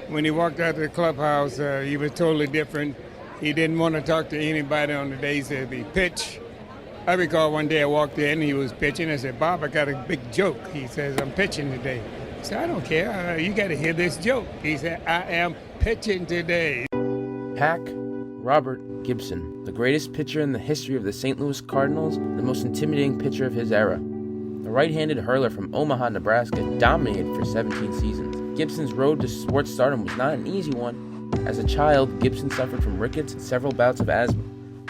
When he walked out of the clubhouse, he was totally different. He didn't want to talk to anybody on the days that he pitched. I recall one day I walked in, he was pitching. I said, Bob, I got a big joke. He says, I'm pitching today. I said, I don't care. You got to hear this joke. He said, I am pitching today. Hack Robert Gibson, the greatest pitcher in the history of the St. Louis Cardinals, the most intimidating pitcher of his era. The right-handed hurler from Omaha, Nebraska, dominated for 17 seasons. Gibson's road to sports stardom was not an easy one. As a child, Gibson suffered from rickets and several bouts of asthma,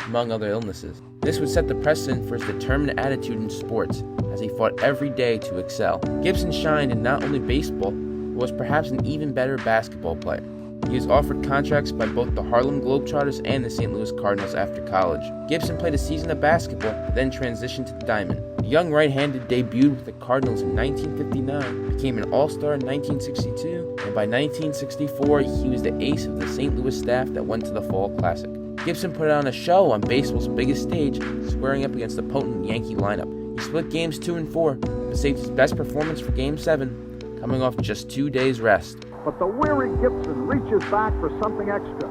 among other illnesses. This would set the precedent for his determined attitude in sports, as he fought every day to excel. Gibson shined in not only baseball, but was perhaps an even better basketball player. He was offered contracts by both the Harlem Globetrotters and the St. Louis Cardinals after college. Gibson played a season of basketball, but then transitioned to the diamond. The young right-handed debuted with the Cardinals in 1959, became an All-Star in 1962, and by 1964 he was the ace of the St. Louis staff that went to the Fall Classic. Gibson put on a show on baseball's biggest stage, squaring up against the potent Yankee lineup. He split games 2 and 4, but saved his best performance for Game 7, coming off just 2 days' rest. But the weary Gibson reaches back for something extra.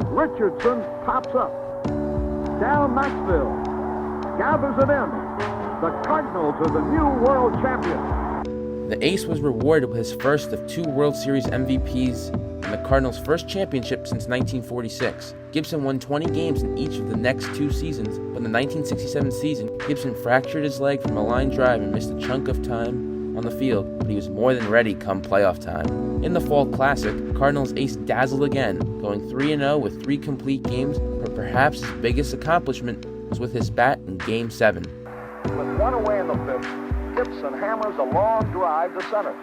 Richardson pops up. Down Maxville. Gathers it in. The Cardinals are the new world champions. The ace was rewarded with his first of 2 World Series MVPs and the Cardinals' first championship since 1946. Gibson won 20 games in each of the next 2 seasons, but in the 1967 season, Gibson fractured his leg from a line drive and missed a chunk of time on the field, but he was more than ready come playoff time. In the Fall Classic, Cardinals ace dazzled again, going 3-0 with 3 complete games, but perhaps his biggest accomplishment was with his bat in Game 7. With 1 away in the 5th, Gibson hammers a long drive to center.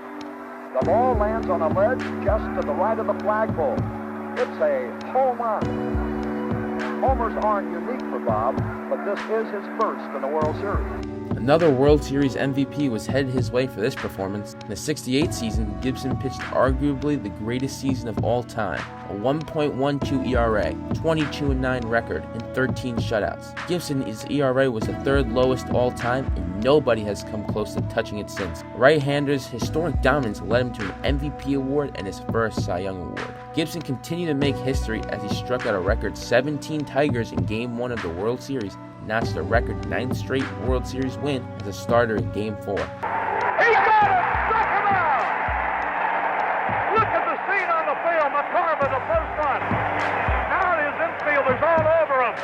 The ball lands on a ledge just to the right of the flagpole. It's a home run. Homers aren't unique for Bob, but this is his first in the World Series. Another World Series MVP was headed his way for this performance. In the '68 season, Gibson pitched arguably the greatest season of all time, a 1.12 ERA, 22-9 record, and 13 shutouts. Gibson's ERA was the 3rd lowest all time, and nobody has come close to touching it since. Right-hander's historic dominance led him to an MVP award and his first Cy Young award. Gibson continued to make history as he struck out a record 17 Tigers in Game 1 of the World Series, notched a record 9th straight World Series win as a starter in Game 4. He got it! Struck him out! Look at the scene on the field. McCarver, the first one. Now his infielders all over him.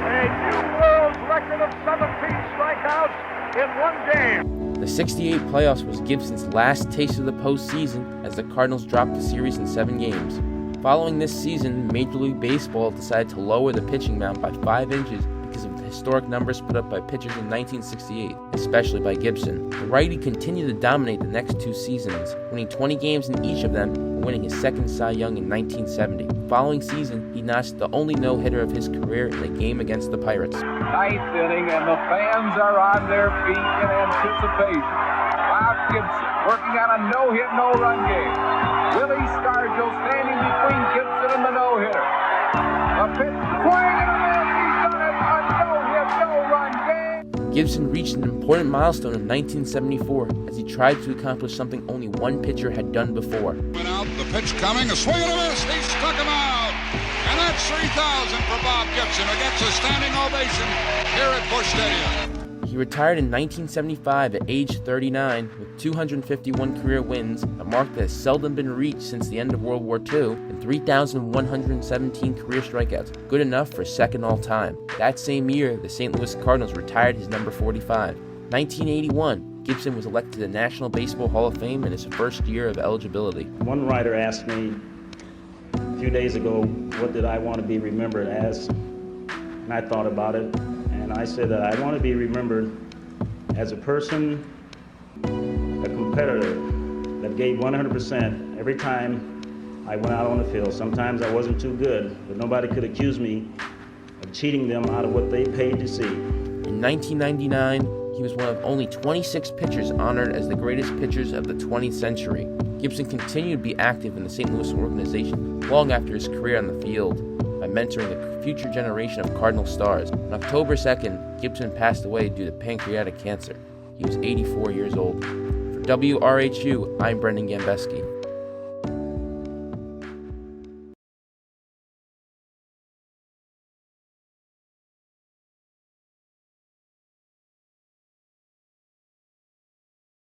A new world record of 17 strikeouts in 1 game. The '68 playoffs was Gibson's last taste of the postseason as the Cardinals dropped the series in 7 games. Following this season, Major League Baseball decided to lower the pitching mound by 5 inches because of the historic numbers put up by pitchers in 1968, especially by Gibson. The righty continued to dominate the next 2 seasons, winning 20 games in each of them and winning his second Cy Young in 1970. The following season, he notched the only no-hitter of his career in a game against the Pirates. 9th inning, and the fans are on their feet in anticipation. Bob Gibson working on a no-hit, no-run game. Willie Stargell standing between Gibson and the no-hitter. A pitch, swing and a miss. He's done it. A no-hit, no-run game. Gibson reached an important milestone in 1974 as he tried to accomplish something only one pitcher had done before. Went out, the pitch coming, a swing and a miss. He struck him out. And that's 3,000 for Bob Gibson, who gets a standing ovation here at Busch Stadium. He retired in 1975 at age 39 with 251 career wins, a mark that has seldom been reached since the end of World War II, and 3,117 career strikeouts, good enough for second all-time. That same year, the St. Louis Cardinals retired his number 45. 1981, Gibson was elected to the National Baseball Hall of Fame in his first year of eligibility. One writer asked me a few days ago, what did I want to be remembered as? And I thought about it. And I said that I want to be remembered as a person, a competitor that gave 100% every time I went out on the field. Sometimes I wasn't too good, but nobody could accuse me of cheating them out of what they paid to see. In 1999, he was one of only 26 pitchers honored as the greatest pitchers of the 20th century. Gibson continued to be active in the St. Louis organization long after his career on the field, by mentoring the future generation of Cardinal stars. On October 2nd, Gibson passed away due to pancreatic cancer. He was 84 years old. For WRHU, I'm Brendan Gambenski.